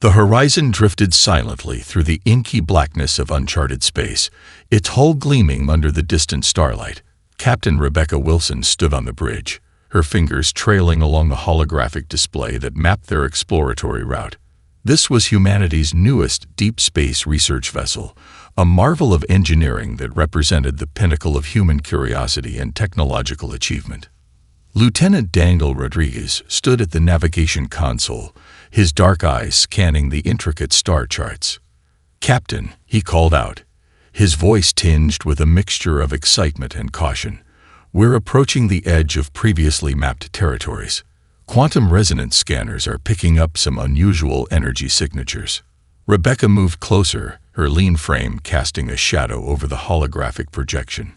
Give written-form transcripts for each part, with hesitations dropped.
The horizon drifted silently through the inky blackness of uncharted space, its hull gleaming under the distant starlight. Captain Rebecca Wilson stood on the bridge, her fingers trailing along the holographic display that mapped their exploratory route. This was humanity's newest deep space research vessel, a marvel of engineering that represented the pinnacle of human curiosity and technological achievement. Lieutenant Daniel Rodriguez stood at the navigation console, his dark eyes scanning the intricate star charts. "Captain," he called out, his voice tinged with a mixture of excitement and caution, "we're approaching the edge of previously mapped territories. Quantum resonance scanners are picking up some unusual energy signatures." Rebecca moved closer, her lean frame casting a shadow over the holographic projection.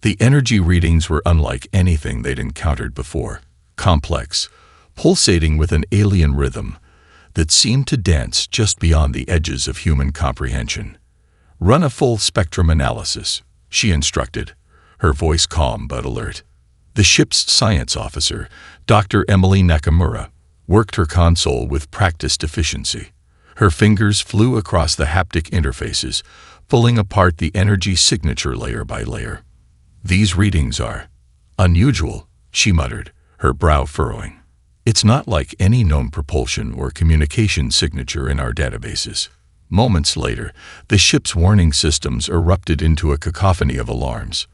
The energy readings were unlike anything they'd encountered before, complex, pulsating with an alien rhythm that seemed to dance just beyond the edges of human comprehension. "Run a full spectrum analysis," she instructed, her voice calm but alert. The ship's science officer, Dr. Emily Nakamura, worked her console with practiced efficiency. Her fingers flew across the haptic interfaces, pulling apart the energy signature layer by layer. "These readings are unusual," she muttered, her brow furrowing. "It's not like any known propulsion or communication signature in our databases." Moments later, the ship's warning systems erupted into a cacophony of alarms.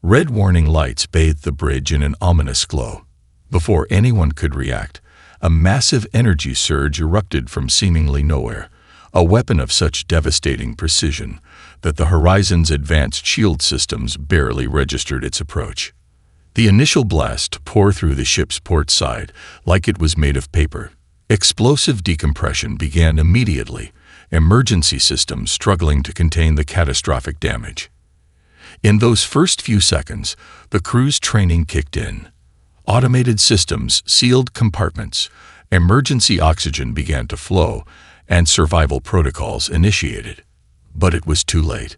Red warning lights bathed the bridge in an ominous glow. Before anyone could react, a massive energy surge erupted from seemingly nowhere, a weapon of such devastating precision that the horizon's advanced shield systems barely registered its approach. The initial blast tore through the ship's port side like it was made of paper. Explosive decompression began immediately, emergency systems struggling to contain the catastrophic damage. In those first few seconds, the crew's training kicked in. Automated systems sealed compartments, emergency oxygen began to flow, and survival protocols initiated. But it was too late.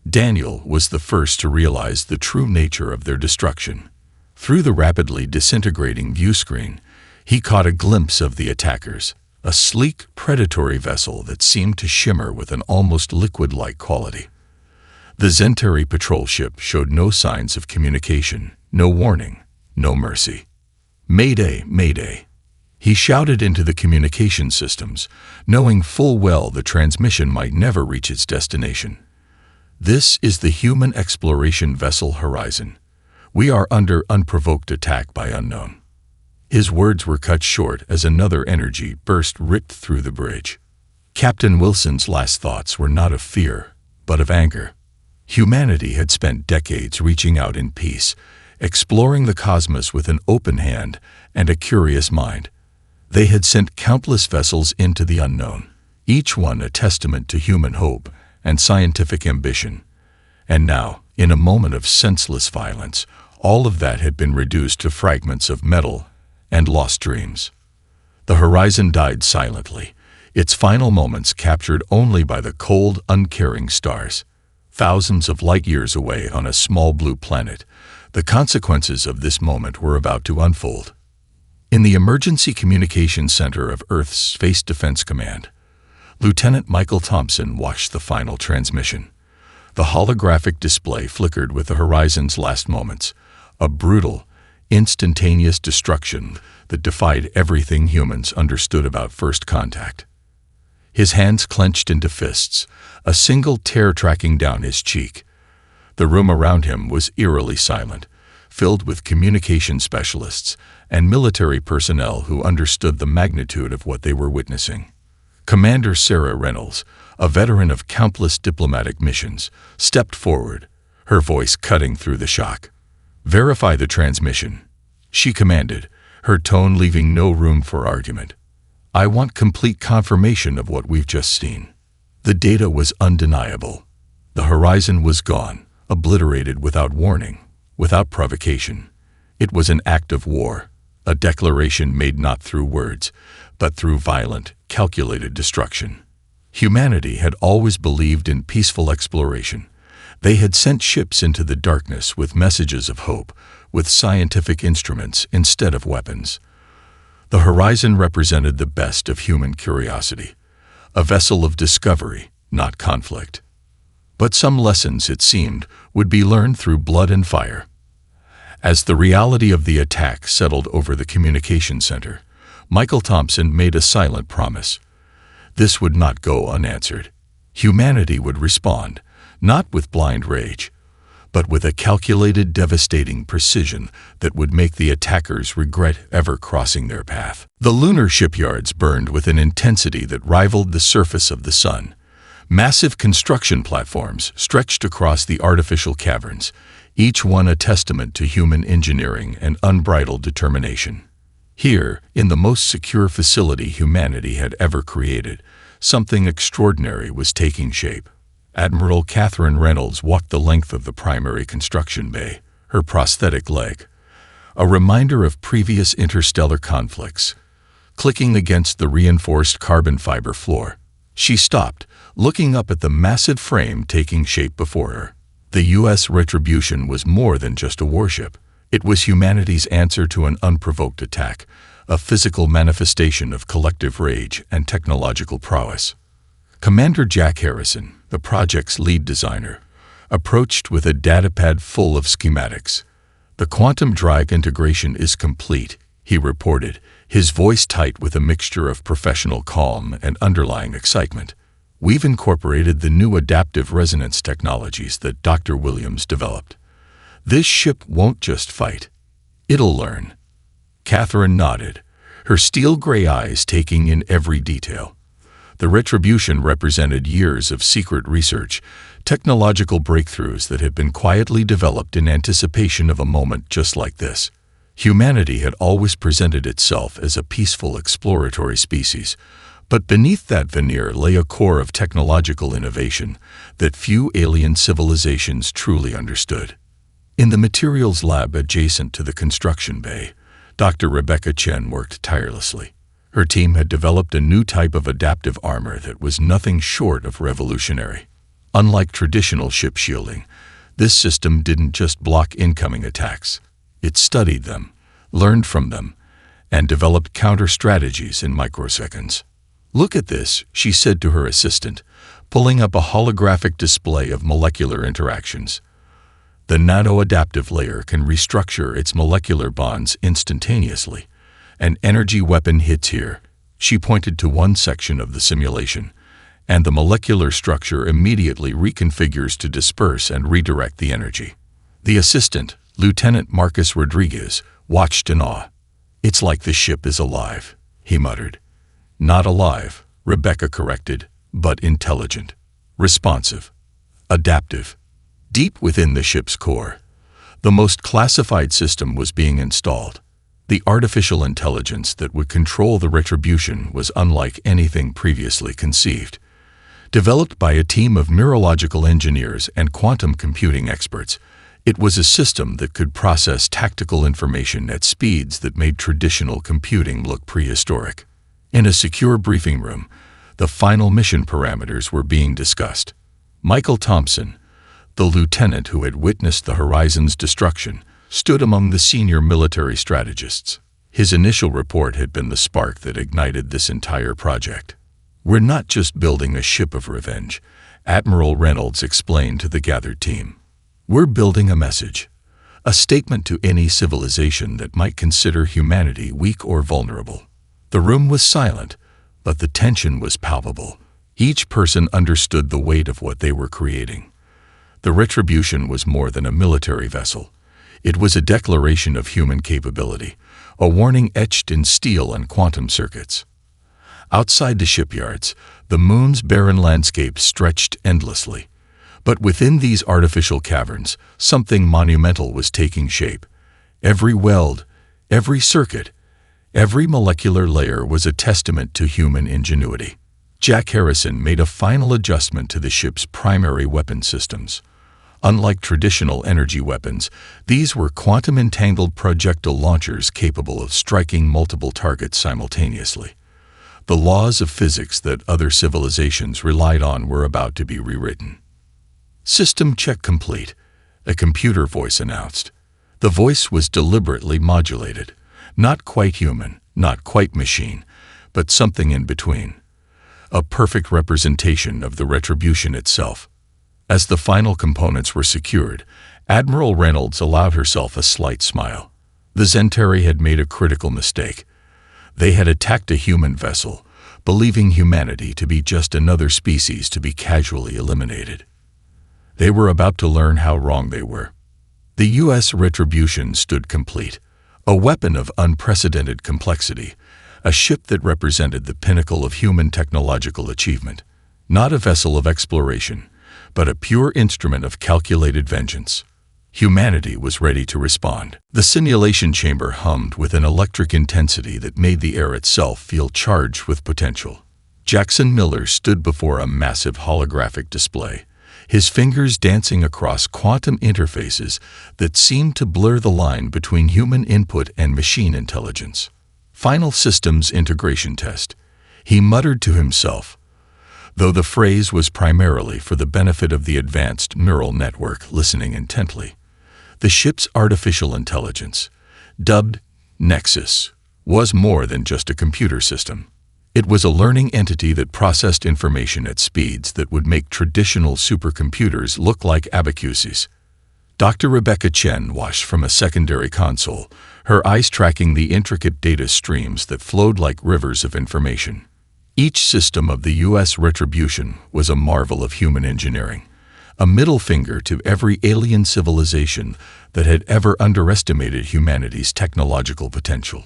Daniel was the first to realize the true nature of their destruction. Through the rapidly disintegrating view screen, he caught a glimpse of the attackers, a sleek, predatory vessel that seemed to shimmer with an almost liquid-like quality. The Zentari patrol ship showed no signs of communication, no warning, no mercy. "Mayday, mayday," he shouted into the communication systems, knowing full well the transmission might never reach its destination. "This is the human exploration vessel Horizon. We are under unprovoked attack by unknown." His words were cut short as another energy burst ripped through the bridge. Captain Wilson's last thoughts were not of fear, but of anger. Humanity had spent decades reaching out in peace, exploring the cosmos with an open hand and a curious mind. They had sent countless vessels into the unknown, each one a testament to human hope and scientific ambition. And now, in a moment of senseless violence, all of that had been reduced to fragments of metal and lost dreams. The horizon died silently, its final moments captured only by the cold, uncaring stars. Thousands of light years away on a small blue planet, the consequences of this moment were about to unfold. In the Emergency Communications Center of Earth's Space Defense Command, Lieutenant Michael Thompson watched the final transmission. The holographic display flickered with the horizon's last moments, a brutal, instantaneous destruction that defied everything humans understood about first contact. His hands clenched into fists, a single tear tracking down his cheek. The room around him was eerily silent, filled with communication specialists and military personnel who understood the magnitude of what they were witnessing. Commander Sarah Reynolds, a veteran of countless diplomatic missions, stepped forward, her voice cutting through the shock. "Verify the transmission," she commanded, her tone leaving no room for argument. "I want complete confirmation of what we've just seen." The data was undeniable. The horizon was gone, obliterated without warning, without provocation. It was an act of war, a declaration made not through words, but through violent, calculated destruction. Humanity had always believed in peaceful exploration. They had sent ships into the darkness with messages of hope, with scientific instruments instead of weapons. The horizon represented the best of human curiosity, a vessel of discovery, not conflict. But some lessons, it seemed, would be learned through blood and fire. As the reality of the attack settled over the communication center, Michael Thompson made a silent promise. This would not go unanswered. Humanity would respond, not with blind rage, but with a calculated, devastating precision that would make the attackers regret ever crossing their path. The lunar shipyards burned with an intensity that rivaled the surface of the sun. Massive construction platforms stretched across the artificial caverns, each one a testament to human engineering and unbridled determination. Here, in the most secure facility humanity had ever created, something extraordinary was taking shape. Admiral Catherine Reynolds walked the length of the primary construction bay, her prosthetic leg, a reminder of previous interstellar conflicts, clicking against the reinforced carbon fiber floor. She stopped, looking up at the massive frame taking shape before her. The U.S. Retribution was more than just a warship. It was humanity's answer to an unprovoked attack, a physical manifestation of collective rage and technological prowess. Commander Jack Harrison, the project's lead designer, approached with a datapad full of schematics. "The quantum drive integration is complete," he reported, his voice tight with a mixture of professional calm and underlying excitement. "We've incorporated the new adaptive resonance technologies that Dr. Williams developed. This ship won't just fight. It'll learn." Catherine nodded, her steel-gray eyes taking in every detail. The Retribution represented years of secret research, technological breakthroughs that had been quietly developed in anticipation of a moment just like this. Humanity had always presented itself as a peaceful exploratory species, but beneath that veneer lay a core of technological innovation that few alien civilizations truly understood. In the materials lab adjacent to the construction bay, Dr. Rebecca Chen worked tirelessly. Her team had developed a new type of adaptive armor that was nothing short of revolutionary. Unlike traditional ship shielding, this system didn't just block incoming attacks. It studied them, learned from them, and developed counter-strategies in microseconds. "Look at this," she said to her assistant, pulling up a holographic display of molecular interactions. "The nano-adaptive layer can restructure its molecular bonds instantaneously. An energy weapon hits here." She pointed to one section of the simulation, and the molecular structure immediately reconfigures to disperse and redirect the energy. The assistant, Lieutenant Marcus Rodriguez, watched in awe. "It's like the ship is alive," he muttered. "Not alive," Rebecca corrected, "but intelligent, responsive, adaptive." Deep within the ship's core, the most classified system was being installed. The artificial intelligence that would control the Retribution was unlike anything previously conceived. Developed by a team of neurological engineers and quantum computing experts, it was a system that could process tactical information at speeds that made traditional computing look prehistoric. In a secure briefing room, the final mission parameters were being discussed. Michael Thompson, the lieutenant who had witnessed the Horizon's destruction, stood among the senior military strategists. His initial report had been the spark that ignited this entire project. "We're not just building a ship of revenge," Admiral Reynolds explained to the gathered team. "We're building a message, a statement to any civilization that might consider humanity weak or vulnerable." The room was silent, but the tension was palpable. Each person understood the weight of what they were creating. The Retribution was more than a military vessel. It was a declaration of human capability, a warning etched in steel and quantum circuits. Outside the shipyards, the moon's barren landscape stretched endlessly. But within these artificial caverns, something monumental was taking shape. Every weld, every circuit, every molecular layer was a testament to human ingenuity. Jack Harrison made a final adjustment to the ship's primary weapon systems. Unlike traditional energy weapons, these were quantum-entangled projectile launchers capable of striking multiple targets simultaneously. The laws of physics that other civilizations relied on were about to be rewritten. "System check complete," a computer voice announced. The voice was deliberately modulated, not quite human, not quite machine, but something in between. a perfect representation of the Retribution itself. As the final components were secured, Admiral Reynolds allowed herself a slight smile. The Zentari had made a critical mistake. They had attacked a human vessel, believing humanity to be just another species to be casually eliminated. They were about to learn how wrong they were. The U.S. Retribution stood complete, a weapon of unprecedented complexity, a ship that represented the pinnacle of human technological achievement, not a vessel of exploration, but a pure instrument of calculated vengeance. Humanity was ready to respond. The simulation chamber hummed with an electric intensity that made the air itself feel charged with potential. Jackson Miller stood before a massive holographic display, his fingers dancing across quantum interfaces that seemed to blur the line between human input and machine intelligence. Final systems integration test, he muttered to himself, though the phrase was primarily for the benefit of the advanced neural network listening intently. The ship's artificial intelligence, dubbed Nexus, was more than just a computer system. It was a learning entity that processed information at speeds that would make traditional supercomputers look like abacuses. Dr. Rebecca Chen watched from a secondary console, her eyes tracking the intricate data streams that flowed like rivers of information. Each system of the U.S. Retribution was a marvel of human engineering, a middle finger to every alien civilization that had ever underestimated humanity's technological potential.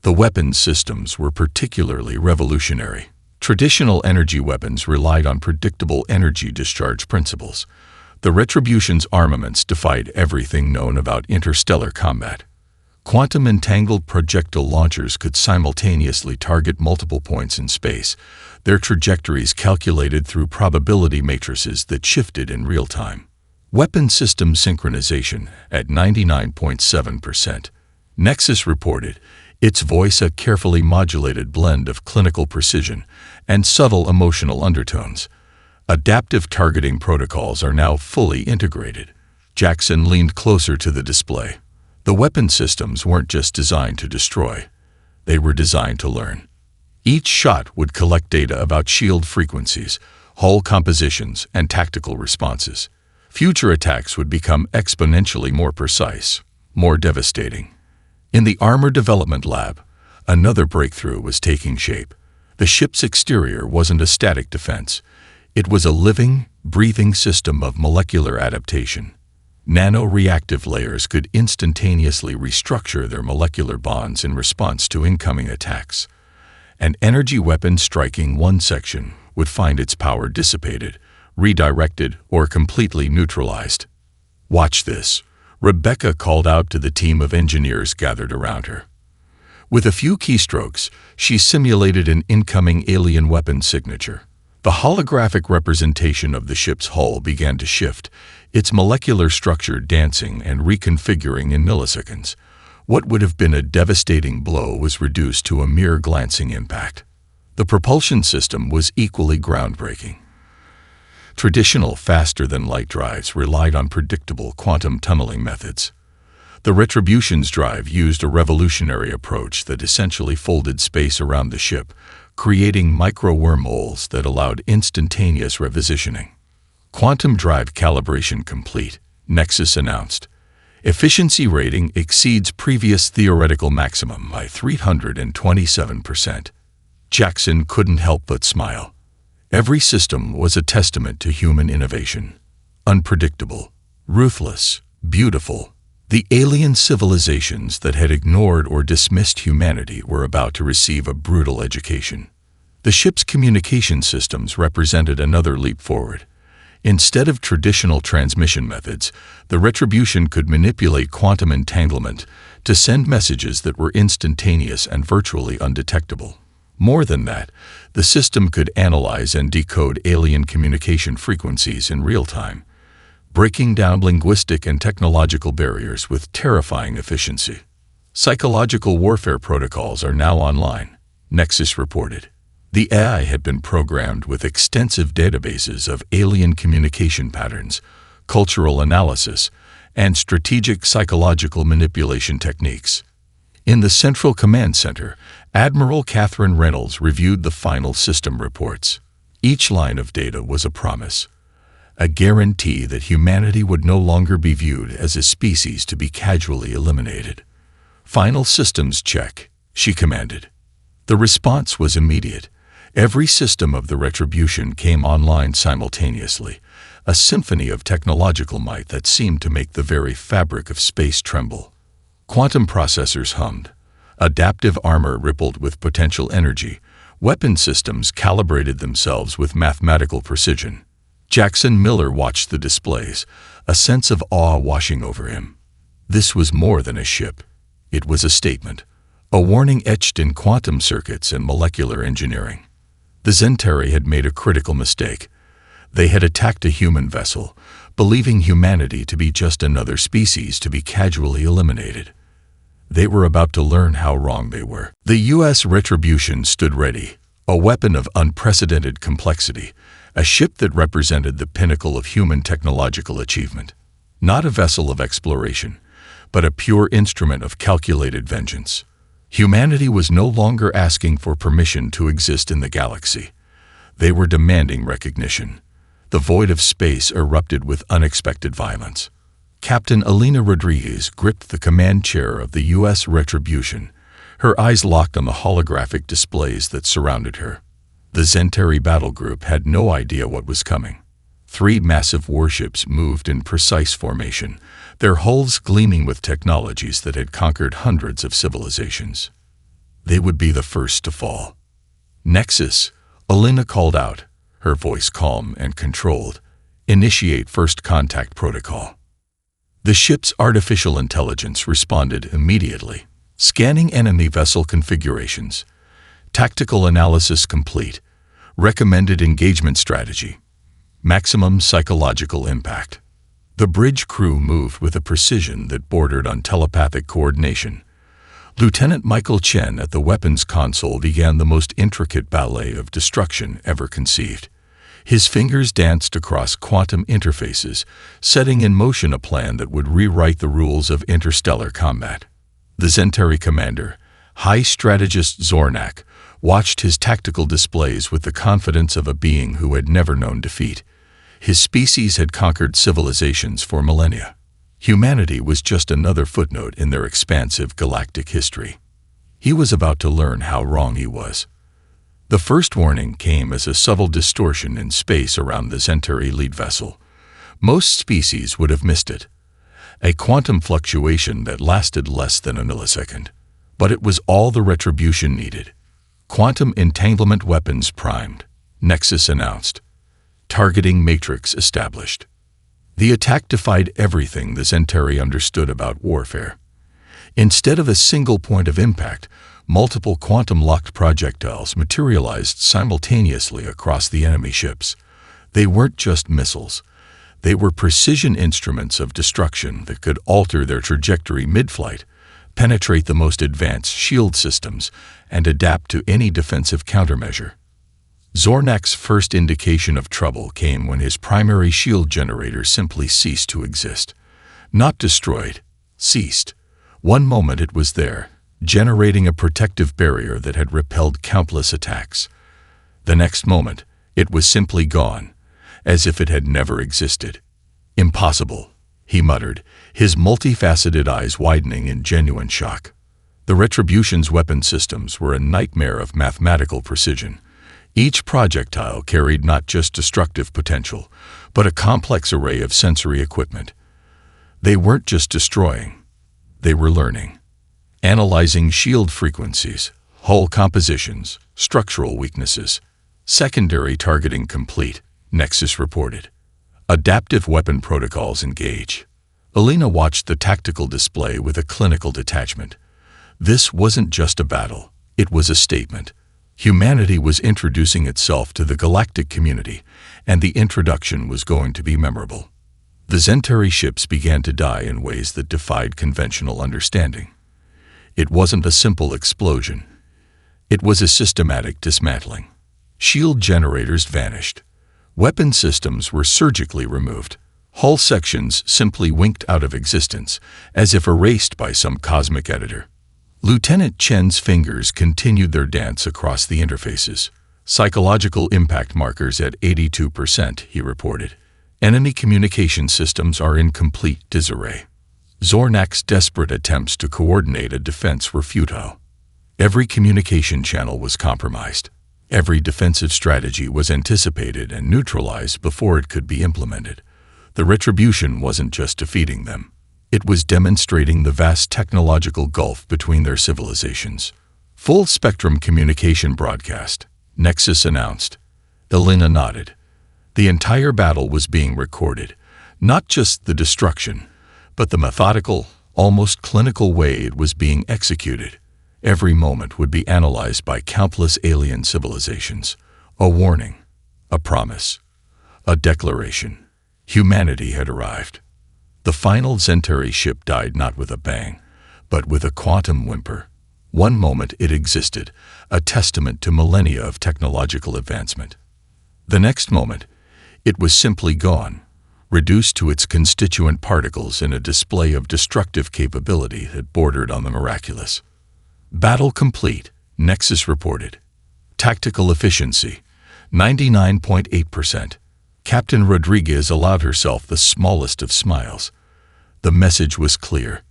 The weapons systems were particularly revolutionary. Traditional energy weapons relied on predictable energy discharge principles. The Retribution's armaments defied everything known about interstellar combat. Quantum entangled projectile launchers could simultaneously target multiple points in space, their trajectories calculated through probability matrices that shifted in real time. Weapon system synchronization at 99.7%. Nexus reported, its voice a carefully modulated blend of clinical precision and subtle emotional undertones. Adaptive targeting protocols are now fully integrated. Jackson leaned closer to the display. The weapon systems weren't just designed to destroy. They were designed to learn. Each shot would collect data about shield frequencies, hull compositions, and tactical responses. Future attacks would become exponentially more precise, more devastating. In the Armor Development Lab, another breakthrough was taking shape. The ship's exterior wasn't a static defense. It was a living, breathing system of molecular adaptation. Nano-reactive layers could instantaneously restructure their molecular bonds in response to incoming attacks. An energy weapon striking one section would find its power dissipated, redirected, or completely neutralized. "Watch this," Rebecca called out to the team of engineers gathered around her. With a few keystrokes, she simulated an incoming alien weapon signature. The holographic representation of the ship's hull began to shift, its molecular structure dancing and reconfiguring in milliseconds. What would have been a devastating blow was reduced to a mere glancing impact. The propulsion system was equally groundbreaking. Traditional faster-than-light drives relied on predictable quantum tunneling methods. The Retribution's drive used a revolutionary approach that essentially folded space around the ship, creating micro-wormholes that allowed instantaneous repositioning. Quantum drive calibration complete, Nexus announced. Efficiency rating exceeds previous theoretical maximum by 327%. Jackson couldn't help but smile. Every system was a testament to human innovation. Unpredictable, ruthless, beautiful. The alien civilizations that had ignored or dismissed humanity were about to receive a brutal education. The ship's communication systems represented another leap forward. Instead of traditional transmission methods, the Retribution could manipulate quantum entanglement to send messages that were instantaneous and virtually undetectable. More than that, the system could analyze and decode alien communication frequencies in real time, breaking down linguistic and technological barriers with terrifying efficiency. Psychological warfare protocols are now online, Nexus reported. The AI had been programmed with extensive databases of alien communication patterns, cultural analysis, and strategic psychological manipulation techniques. In the Central Command Center, Admiral Catherine Reynolds reviewed the final system reports. Each line of data was a promise, a guarantee that humanity would no longer be viewed as a species to be casually eliminated. "Final systems check," she commanded. The response was immediate. Every system of the Retribution came online simultaneously, a symphony of technological might that seemed to make the very fabric of space tremble. Quantum processors hummed. Adaptive armor rippled with potential energy. Weapon systems calibrated themselves with mathematical precision. Jackson Miller watched the displays, a sense of awe washing over him. This was more than a ship. It was a statement, a warning etched in quantum circuits and molecular engineering. The Zentari had made a critical mistake. They had attacked a human vessel, believing humanity to be just another species to be casually eliminated. They were about to learn how wrong they were. The U.S. Retribution stood ready, a weapon of unprecedented complexity, a ship that represented the pinnacle of human technological achievement. Not a vessel of exploration, but a pure instrument of calculated vengeance. Humanity was no longer asking for permission to exist in the galaxy. They were demanding recognition. The void of space erupted with unexpected violence. Captain Elena Rodriguez gripped the command chair of the U.S. Retribution, her eyes locked on the holographic displays that surrounded her. The Zentari battle group had no idea what was coming. 3 massive warships moved in precise formation, their hulls gleaming with technologies that had conquered hundreds of civilizations. They would be the first to fall. "Nexus," Elena called out, her voice calm and controlled. "Initiate first contact protocol." The ship's artificial intelligence responded immediately, scanning enemy vessel configurations. Tactical analysis complete. Recommended engagement strategy. Maximum psychological impact. The bridge crew moved with a precision that bordered on telepathic coordination. Lieutenant Michael Chen at the weapons console began the most intricate ballet of destruction ever conceived. His fingers danced across quantum interfaces, setting in motion a plan that would rewrite the rules of interstellar combat. The Zentari commander, High Strategist Zornak, watched his tactical displays with the confidence of a being who had never known defeat. His species had conquered civilizations for millennia. Humanity was just another footnote in their expansive galactic history. He was about to learn how wrong he was. The first warning came as a subtle distortion in space around the Zentari lead vessel. Most species would have missed it. A quantum fluctuation that lasted less than a millisecond. But it was all the Retribution needed. "Quantum entanglement weapons primed," Nexus announced. "Targeting matrix established." The attack defied everything the Zentari understood about warfare. Instead of a single point of impact, multiple quantum-locked projectiles materialized simultaneously across the enemy ships. They weren't just missiles. They were precision instruments of destruction that could alter their trajectory mid-flight, penetrate the most advanced shield systems, and adapt to any defensive countermeasure. Zornak's first indication of trouble came when his primary shield generator simply ceased to exist. Not destroyed, ceased. One moment it was there, generating a protective barrier that had repelled countless attacks. The next moment, it was simply gone, as if it had never existed. "Impossible," he muttered, his multifaceted eyes widening in genuine shock. The Retribution's weapon systems were a nightmare of mathematical precision. Each projectile carried not just destructive potential, but a complex array of sensory equipment. They weren't just destroying, they were learning. Analyzing shield frequencies, hull compositions, structural weaknesses. "Secondary targeting complete," Nexus reported. "Adaptive weapon protocols engage." Elena watched the tactical display with a clinical detachment. This wasn't just a battle, it was a statement. Humanity was introducing itself to the galactic community, and the introduction was going to be memorable. The Zentari ships began to die in ways that defied conventional understanding. It wasn't a simple explosion. It was a systematic dismantling. Shield generators vanished. Weapon systems were surgically removed. Hull sections simply winked out of existence, as if erased by some cosmic editor. Lieutenant Chen's fingers continued their dance across the interfaces. Psychological impact markers at 82%, he reported. Enemy communication systems are in complete disarray. Zornak's desperate attempts to coordinate a defense were futile. Every communication channel was compromised. Every defensive strategy was anticipated and neutralized before it could be implemented. The retribution wasn't just defeating them. It was demonstrating the vast technological gulf between their civilizations. Full-spectrum communication broadcast, Nexus announced. Elena nodded. The entire battle was being recorded, not just the destruction, but the methodical, almost clinical way it was being executed. Every moment would be analyzed by countless alien civilizations. A warning, a promise, a declaration. Humanity had arrived. The final Zentari ship died not with a bang, but with a quantum whimper. One moment it existed, a testament to millennia of technological advancement. The next moment, it was simply gone, reduced to its constituent particles in a display of destructive capability that bordered on the miraculous. Battle complete, Nexus reported. Tactical efficiency, 99.8%. Captain Rodriguez allowed herself the smallest of smiles. The message was clear.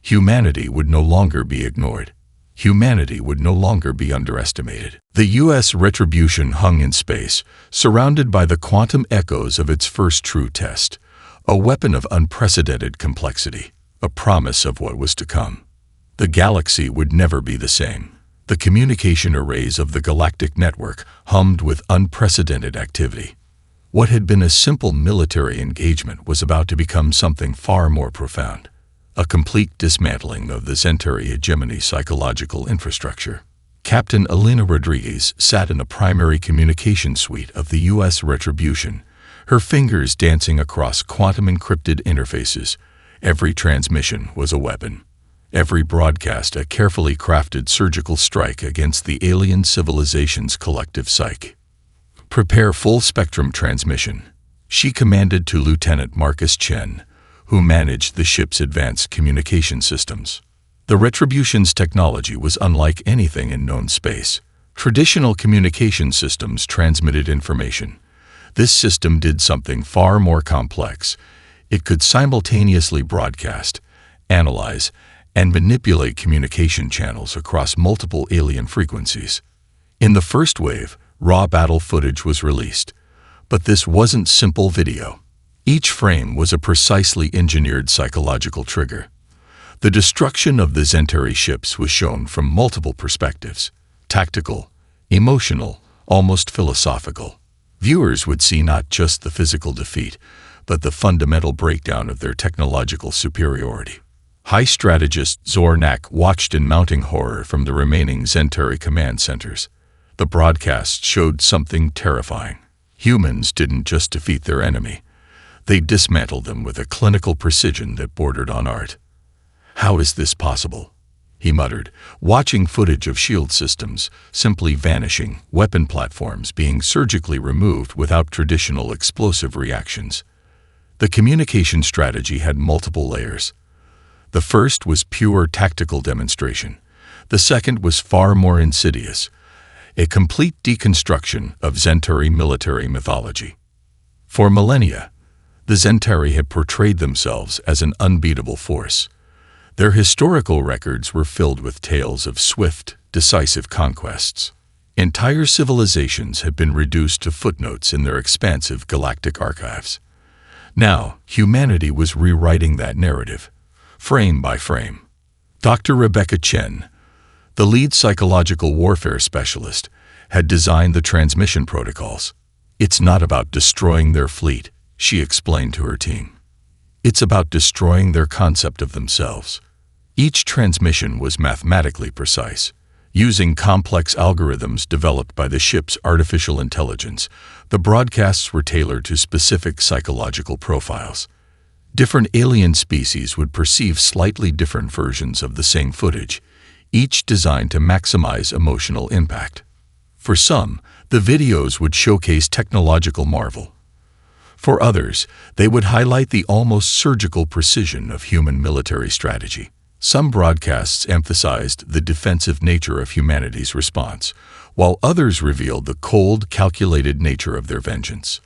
Humanity would no longer be ignored. Humanity would no longer be underestimated. The U.S. retribution hung in space, surrounded by the quantum echoes of its first true test, a weapon of unprecedented complexity, a promise of what was to come. The galaxy would never be the same. The communication arrays of the Galactic network hummed with unprecedented activity. What had been a simple military engagement was about to become something far more profound. A complete dismantling of the Zentari hegemony psychological infrastructure. Captain Elena Rodriguez sat in the primary communication suite of the U.S. retribution, her fingers dancing across quantum-encrypted interfaces. Every transmission was a weapon. Every broadcast a carefully crafted surgical strike against the alien civilization's collective psyche. Prepare full-spectrum transmission, she commanded to Lieutenant Marcus Chen, who managed the ship's advanced communication systems. The Retribution's technology was unlike anything in known space. Traditional communication systems transmitted information. This system did something far more complex. It could simultaneously broadcast, analyze, and manipulate communication channels across multiple alien frequencies. In the first wave, raw battle footage was released. But this wasn't simple video. Each frame was a precisely engineered psychological trigger. The destruction of the Zentari ships was shown from multiple perspectives: tactical, emotional, almost philosophical. Viewers would see not just the physical defeat, but the fundamental breakdown of their technological superiority. High strategist Zornak watched in mounting horror from the remaining Zentari command centers. The broadcast showed something terrifying. Humans didn't just defeat their enemy. They dismantled them with a clinical precision that bordered on art. "How is this possible?" he muttered, watching footage of shield systems simply vanishing, weapon platforms being surgically removed without traditional explosive reactions. The communication strategy had multiple layers. The first was pure tactical demonstration. The second was far more insidious, a complete deconstruction of Zentari military mythology. For millennia, the Zentari had portrayed themselves as an unbeatable force. Their historical records were filled with tales of swift, decisive conquests. Entire civilizations had been reduced to footnotes in their expansive galactic archives. Now, humanity was rewriting that narrative, frame by frame. Dr. Rebecca Chen, the lead psychological warfare specialist, had designed the transmission protocols. "It's not about destroying their fleet," she explained to her team. "It's about destroying their concept of themselves." Each transmission was mathematically precise. Using complex algorithms developed by the ship's artificial intelligence, the broadcasts were tailored to specific psychological profiles. Different alien species would perceive slightly different versions of the same footage, each designed to maximize emotional impact. For some, the videos would showcase technological marvel. For others, they would highlight the almost surgical precision of human military strategy. Some broadcasts emphasized the defensive nature of humanity's response, while others revealed the cold, calculated nature of their vengeance.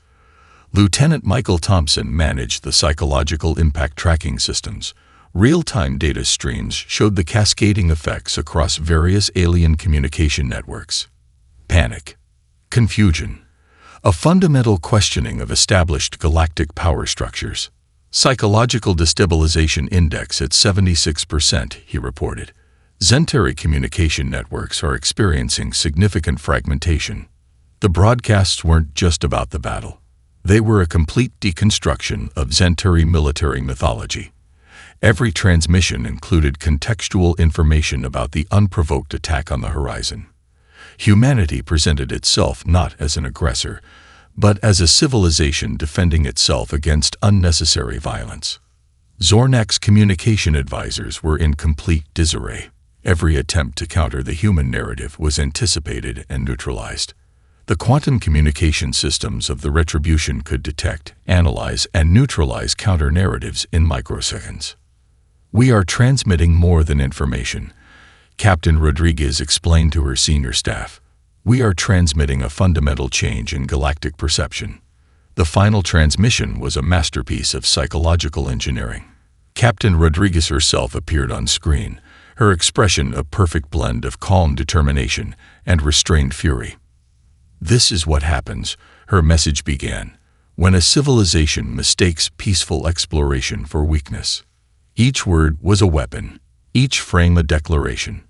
Lieutenant Michael Thompson managed the psychological impact tracking systems. Real-time data streams showed the cascading effects across various alien communication networks. Panic, confusion, a fundamental questioning of established galactic power structures. Psychological destabilization index at 76%, he reported. Zentari communication networks are experiencing significant fragmentation. The broadcasts weren't just about the battle. They were a complete deconstruction of Zentari military mythology. Every transmission included contextual information about the unprovoked attack on the horizon. Humanity presented itself not as an aggressor, but as a civilization defending itself against unnecessary violence. Zornak's communication advisors were in complete disarray. Every attempt to counter the human narrative was anticipated and neutralized. The quantum communication systems of the Retribution could detect, analyze, and neutralize counter-narratives in microseconds. "We are transmitting more than information," Captain Rodriguez explained to her senior staff. "We are transmitting a fundamental change in galactic perception." The final transmission was a masterpiece of psychological engineering. Captain Rodriguez herself appeared on screen, her expression a perfect blend of calm determination and restrained fury. "This is what happens," her message began, "when a civilization mistakes peaceful exploration for weakness." Each word was a weapon, each frame a declaration.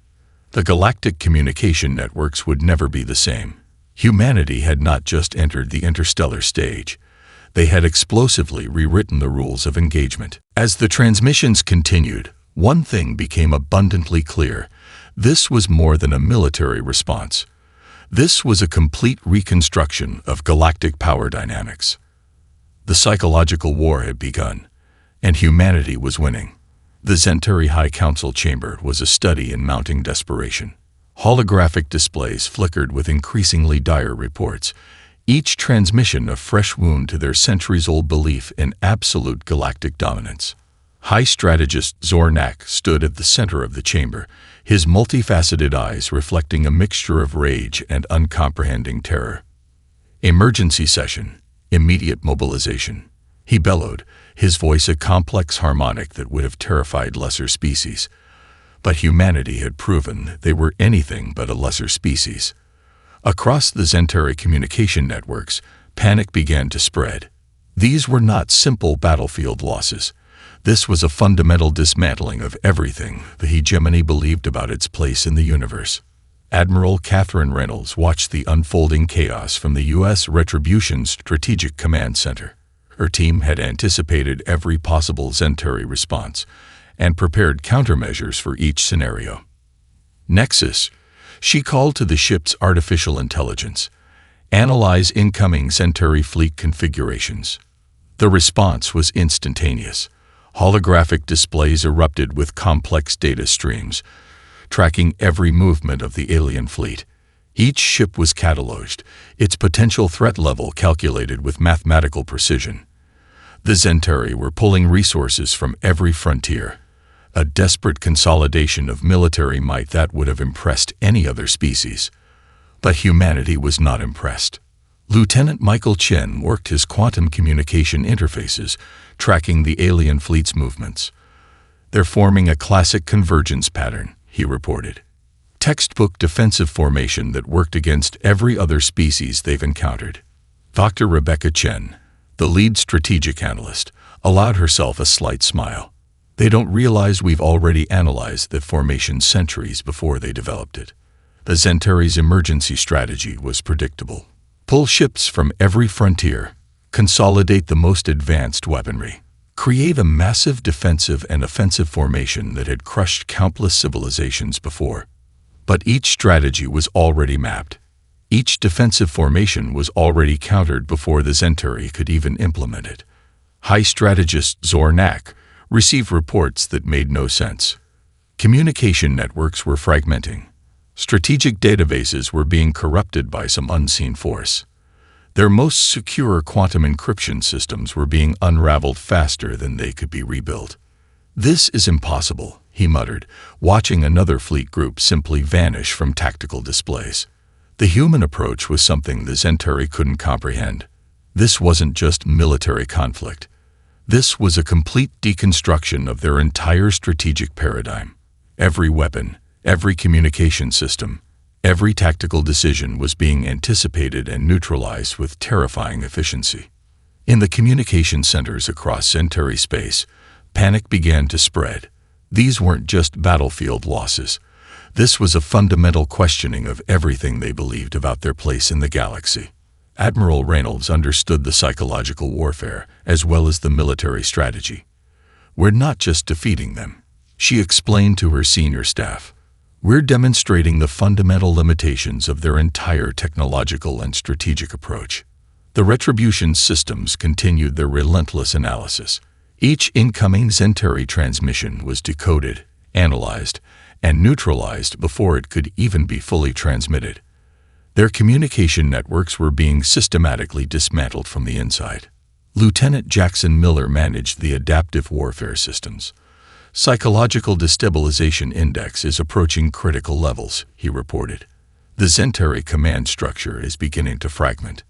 The galactic communication networks would never be the same. Humanity had not just entered the interstellar stage. They had explosively rewritten the rules of engagement. As the transmissions continued, one thing became abundantly clear. This was more than a military response. This was a complete reconstruction of galactic power dynamics. The psychological war had begun, and humanity was winning. The Zentari High Council chamber was a study in mounting desperation. Holographic displays flickered with increasingly dire reports, each transmission a fresh wound to their centuries-old belief in absolute galactic dominance. High strategist Zornak stood at the center of the chamber, his multifaceted eyes reflecting a mixture of rage and uncomprehending terror. "Emergency session. Immediate mobilization," he bellowed, his voice a complex harmonic that would have terrified lesser species. But humanity had proven they were anything but a lesser species. Across the Zentari communication networks, panic began to spread. These were not simple battlefield losses. This was a fundamental dismantling of everything the hegemony believed about its place in the universe. Admiral Catherine Reynolds watched the unfolding chaos from the U.S. Retribution Strategic Command Center. Her team had anticipated every possible Zentari response and prepared countermeasures for each scenario. "Nexus," she called to the ship's artificial intelligence. "Analyze incoming Zentari fleet configurations." The response was instantaneous. Holographic displays erupted with complex data streams, tracking every movement of the alien fleet. Each ship was cataloged, its potential threat level calculated with mathematical precision. The Zentari were pulling resources from every frontier, a desperate consolidation of military might that would have impressed any other species. But humanity was not impressed. Lieutenant Michael Chen worked his quantum communication interfaces, tracking the alien fleet's movements. "They're forming a classic convergence pattern," he reported. "Textbook defensive formation that worked against every other species they've encountered." Dr. Rebecca Chen, the lead strategic analyst, allowed herself a slight smile. "They don't realize we've already analyzed that formation centuries before they developed it." The Zentari's emergency strategy was predictable. Pull ships from every frontier, consolidate the most advanced weaponry, create a massive defensive and offensive formation that had crushed countless civilizations before. But each strategy was already mapped. Each defensive formation was already countered before the Zentari could even implement it. High strategist Zornak received reports that made no sense. Communication networks were fragmenting. Strategic databases were being corrupted by some unseen force. Their most secure quantum encryption systems were being unraveled faster than they could be rebuilt. "This is impossible," he muttered, watching another fleet group simply vanish from tactical displays. The human approach was something the Centauri couldn't comprehend. This wasn't just military conflict. This was a complete deconstruction of their entire strategic paradigm. Every weapon, every communication system, every tactical decision was being anticipated and neutralized with terrifying efficiency. In the communication centers across Centauri space, panic began to spread. These weren't just battlefield losses. This was a fundamental questioning of everything they believed about their place in the galaxy. Admiral Reynolds understood the psychological warfare as well as the military strategy. "We're not just defeating them," she explained to her senior staff. "We're demonstrating the fundamental limitations of their entire technological and strategic approach." The Retribution systems continued their relentless analysis. Each incoming Centauri transmission was decoded, analyzed, and neutralized before it could even be fully transmitted. Their communication networks were being systematically dismantled from the inside. Lieutenant Jackson Miller managed the adaptive warfare systems. "Psychological destabilization index is approaching critical levels," he reported. "The Centauri command structure is beginning to fragment."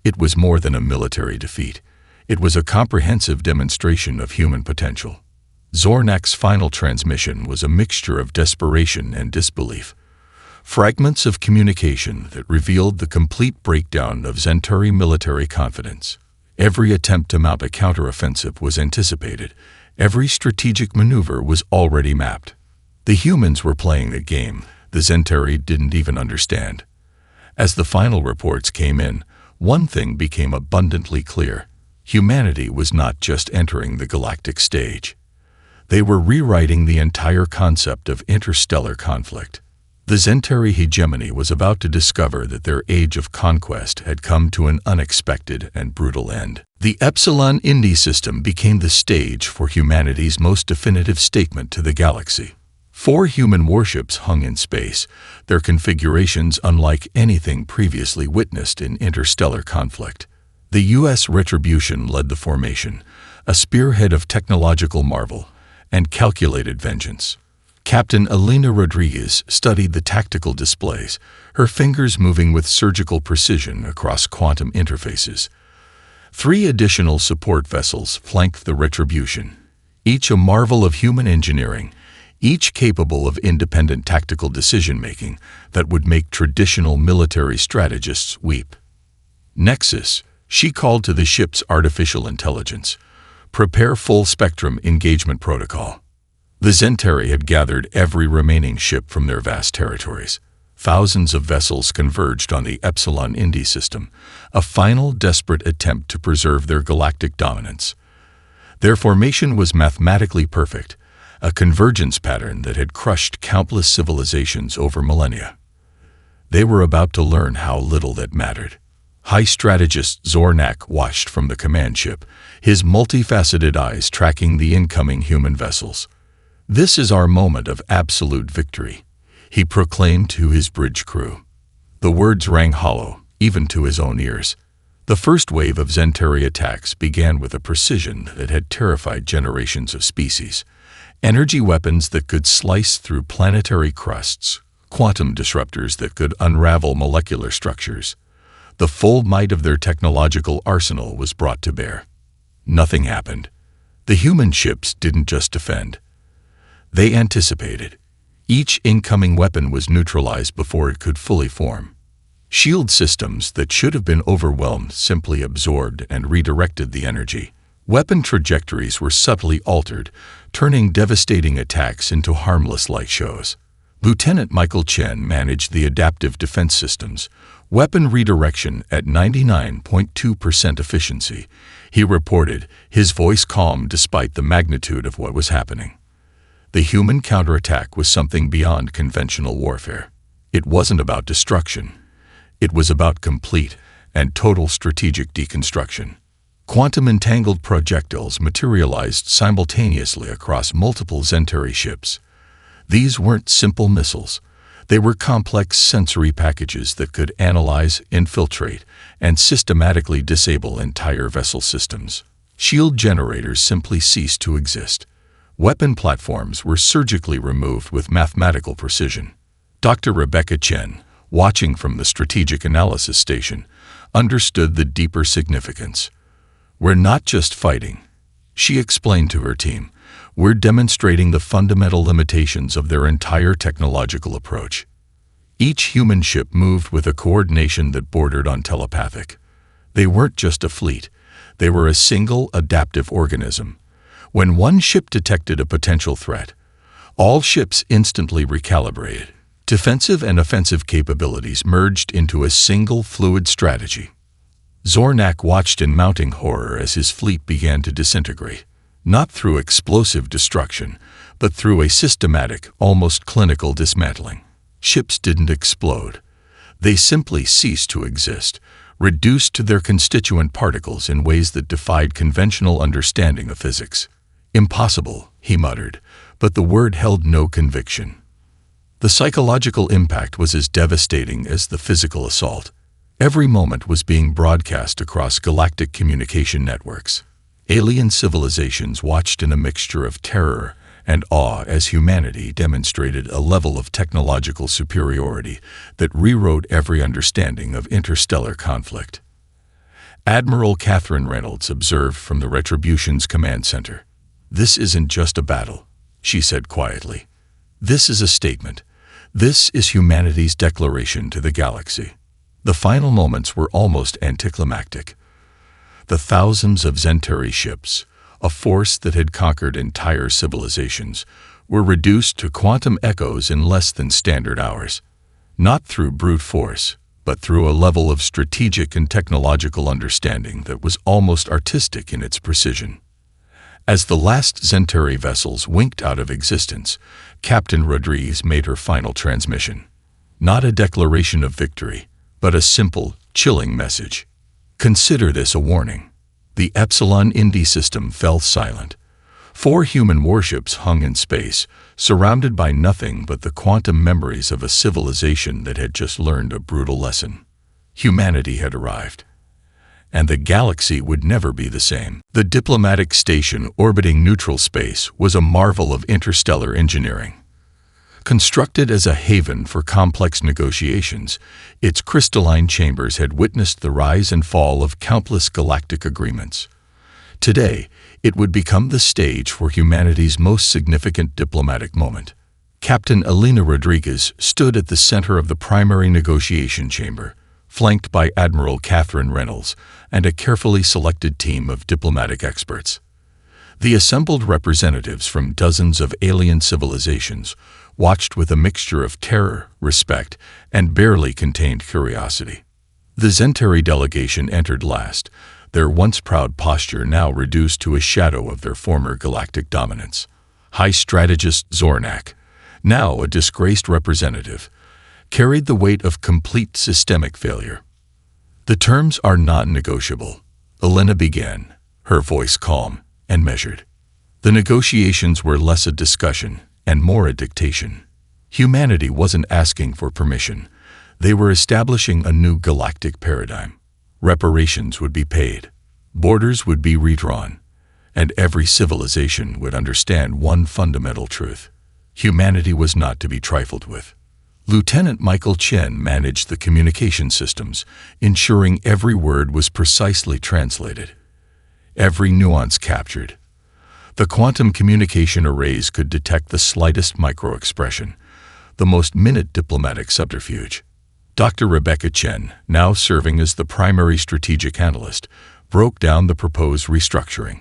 It was more than a military defeat. It was a comprehensive demonstration of human potential. Zornak's final transmission was a mixture of desperation and disbelief. Fragments of communication that revealed the complete breakdown of Centauri military confidence. Every attempt to mount a counteroffensive was anticipated. Every strategic maneuver was already mapped. The humans were playing a game the Centauri didn't even understand. As the final reports came in, one thing became abundantly clear. Humanity was not just entering the galactic stage. They were rewriting the entire concept of interstellar conflict. The Centauri hegemony was about to discover that their age of conquest had come to an unexpected and brutal end. The Epsilon Indi system became the stage for humanity's most definitive statement to the galaxy. 4 human warships hung in space, their configurations unlike anything previously witnessed in interstellar conflict. The U.S. Retribution led the formation, a spearhead of technological marvel and calculated vengeance. Captain Elena Rodriguez studied the tactical displays, her fingers moving with surgical precision across quantum interfaces. 3 additional support vessels flanked the Retribution, each a marvel of human engineering, each capable of independent tactical decision-making that would make traditional military strategists weep. "Nexus," she called to the ship's artificial intelligence. "Prepare full-spectrum engagement protocol." The Centauri had gathered every remaining ship from their vast territories. Thousands of vessels converged on the Epsilon Indi system, a final desperate attempt to preserve their galactic dominance. Their formation was mathematically perfect, a convergence pattern that had crushed countless civilizations over millennia. They were about to learn how little that mattered. High strategist Zornak watched from the command ship, his multifaceted eyes tracking the incoming human vessels. "This is our moment of absolute victory," he proclaimed to his bridge crew. The words rang hollow, even to his own ears. The first wave of Centauri attacks began with a precision that had terrified generations of species. Energy weapons that could slice through planetary crusts, quantum disruptors that could unravel molecular structures. The full might of their technological arsenal was brought to bear. Nothing happened. The human ships didn't just defend. They anticipated. Each incoming weapon was neutralized before it could fully form. Shield systems that should have been overwhelmed simply absorbed and redirected the energy. Weapon trajectories were subtly altered, turning devastating attacks into harmless light shows. Lieutenant Michael Chen managed the adaptive defense systems, weapon redirection at 99.2% efficiency. He reported, his voice calm despite the magnitude of what was happening. The human counterattack was something beyond conventional warfare. It wasn't about destruction. It was about complete and total strategic deconstruction. Quantum-entangled projectiles materialized simultaneously across multiple Centauri ships. These weren't simple missiles. They were complex sensory packages that could analyze, infiltrate, and systematically disable entire vessel systems. Shield generators simply ceased to exist. Weapon platforms were surgically removed with mathematical precision. Dr. Rebecca Chen, watching from the strategic analysis station, understood the deeper significance. "We're not just fighting," she explained to her team. "We're demonstrating the fundamental limitations of their entire technological approach." Each human ship moved with a coordination that bordered on telepathic. They weren't just a fleet. They were a single, adaptive organism. When one ship detected a potential threat, all ships instantly recalibrated. Defensive and offensive capabilities merged into a single, fluid strategy. Zornak watched in mounting horror as his fleet began to disintegrate, not through explosive destruction, but through a systematic, almost clinical dismantling. Ships didn't explode. They simply ceased to exist, reduced to their constituent particles in ways that defied conventional understanding of physics. "Impossible," he muttered, but the word held no conviction. The psychological impact was as devastating as the physical assault. Every moment was being broadcast across galactic communication networks. Alien civilizations watched in a mixture of terror and awe as humanity demonstrated a level of technological superiority that rewrote every understanding of interstellar conflict. Admiral Catherine Reynolds observed from the Retribution's command center. "This isn't just a battle," she said quietly. "This is a statement. This is humanity's declaration to the galaxy." The final moments were almost anticlimactic. The thousands of Centauri ships, a force that had conquered entire civilizations, were reduced to quantum echoes in less than standard hours. Not through brute force, but through a level of strategic and technological understanding that was almost artistic in its precision. As the last Centauri vessels winked out of existence, Captain Rodriguez made her final transmission. Not a declaration of victory, but a simple, chilling message. "Consider this a warning." The Epsilon Indi system fell silent. 4 human warships hung in space, surrounded by nothing but the quantum memories of a civilization that had just learned a brutal lesson. Humanity had arrived. And the galaxy would never be the same. The diplomatic station orbiting neutral space was a marvel of interstellar engineering. Constructed as a haven for complex negotiations, its crystalline chambers had witnessed the rise and fall of countless galactic agreements. Today, it would become the stage for humanity's most significant diplomatic moment. Captain Elena Rodriguez stood at the center of the primary negotiation chamber, flanked by Admiral Catherine Reynolds and a carefully selected team of diplomatic experts. The assembled representatives from dozens of alien civilizations watched with a mixture of terror, respect, and barely contained curiosity. The Centauri delegation entered last, their once proud posture now reduced to a shadow of their former galactic dominance. High strategist Zornak, now a disgraced representative, carried the weight of complete systemic failure. "The terms are non-negotiable," Elena began, her voice calm and measured. The negotiations were less a discussion and more a dictation. Humanity wasn't asking for permission. They were establishing a new galactic paradigm. Reparations would be paid, borders would be redrawn, and every civilization would understand one fundamental truth. Humanity was not to be trifled with. Lieutenant Michael Chen managed the communication systems, ensuring every word was precisely translated, every nuance captured. The quantum communication arrays could detect the slightest micro-expression, the most minute diplomatic subterfuge. Dr. Rebecca Chen, now serving as the primary strategic analyst, broke down the proposed restructuring.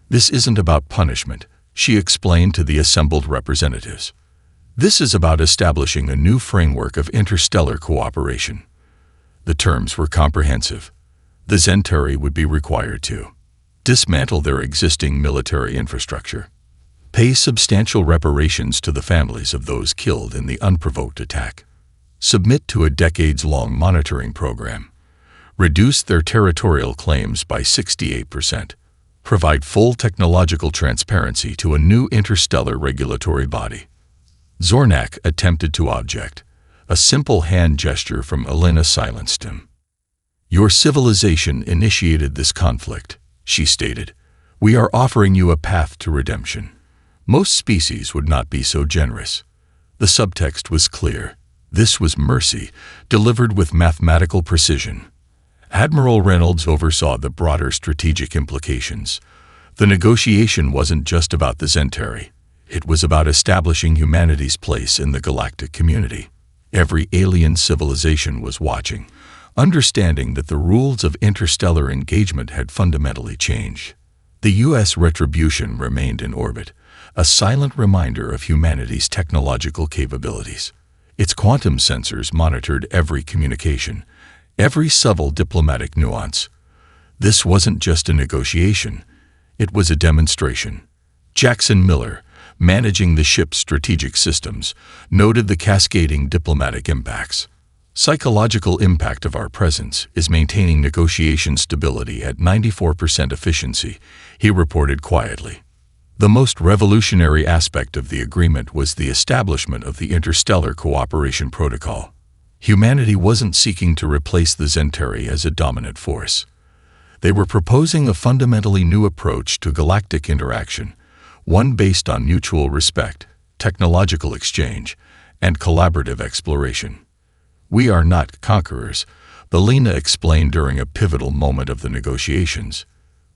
"This isn't about punishment," she explained to the assembled representatives. "This is about establishing a new framework of interstellar cooperation." The terms were comprehensive. The Centauri would be required to dismantle their existing military infrastructure, pay substantial reparations to the families of those killed in the unprovoked attack, submit to a decades-long monitoring program, reduce their territorial claims by 68%, provide full technological transparency to a new interstellar regulatory body. Zornak attempted to object. A simple hand gesture from Elena silenced him. "Your civilization initiated this conflict," she stated. "We are offering you a path to redemption. Most species would not be so generous." The subtext was clear. This was mercy, delivered with mathematical precision. Admiral Reynolds oversaw the broader strategic implications. The negotiation wasn't just about the Zentari. It was about establishing humanity's place in the galactic community. Every alien civilization was watching, understanding that the rules of interstellar engagement had fundamentally changed. The U.S. retribution remained in orbit, a silent reminder of humanity's technological capabilities. Its quantum sensors monitored every communication, every subtle diplomatic nuance. This wasn't just a negotiation, it was a demonstration. Jackson Miller, managing the ship's strategic systems, noted the cascading diplomatic impacts. Psychological impact of our presence is maintaining negotiation stability at 94% efficiency, he reported quietly. The most revolutionary aspect of the agreement was the establishment of the Interstellar Cooperation Protocol. Humanity wasn't seeking to replace the Zentari as a dominant force. They were proposing a fundamentally new approach to galactic interaction, one based on mutual respect, technological exchange, and collaborative exploration. "We are not conquerors," Belina explained during a pivotal moment of the negotiations.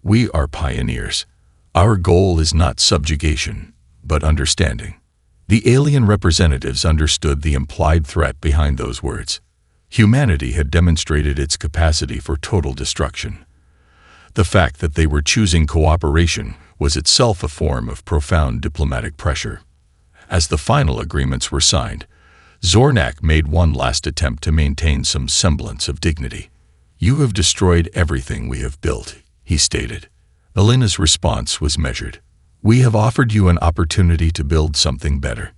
"We are pioneers. Our goal is not subjugation, but understanding." The alien representatives understood the implied threat behind those words. Humanity had demonstrated its capacity for total destruction. The fact that they were choosing cooperation was itself a form of profound diplomatic pressure. As the final agreements were signed, Zornak made one last attempt to maintain some semblance of dignity. "You have destroyed everything we have built," he stated. Elena's response was measured. "We have offered you an opportunity to build something better."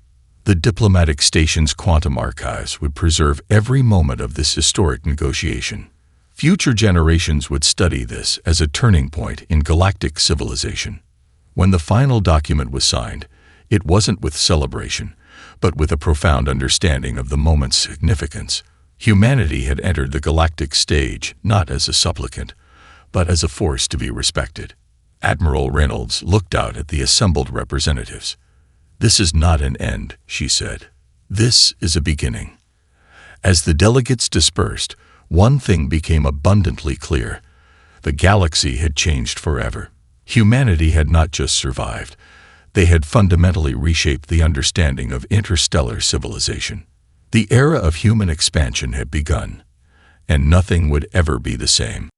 The diplomatic station's quantum archives would preserve every moment of this historic negotiation. Future generations would study this as a turning point in galactic civilization. When the final document was signed, it wasn't with celebration, but with a profound understanding of the moment's significance. Humanity had entered the galactic stage not as a supplicant, but as a force to be respected. Admiral Reynolds looked out at the assembled representatives. "This is not an end," she said. "This is a beginning." As the delegates dispersed, one thing became abundantly clear. The galaxy had changed forever. Humanity had not just survived. They had fundamentally reshaped the understanding of interstellar civilization. The era of human expansion had begun, and nothing would ever be the same.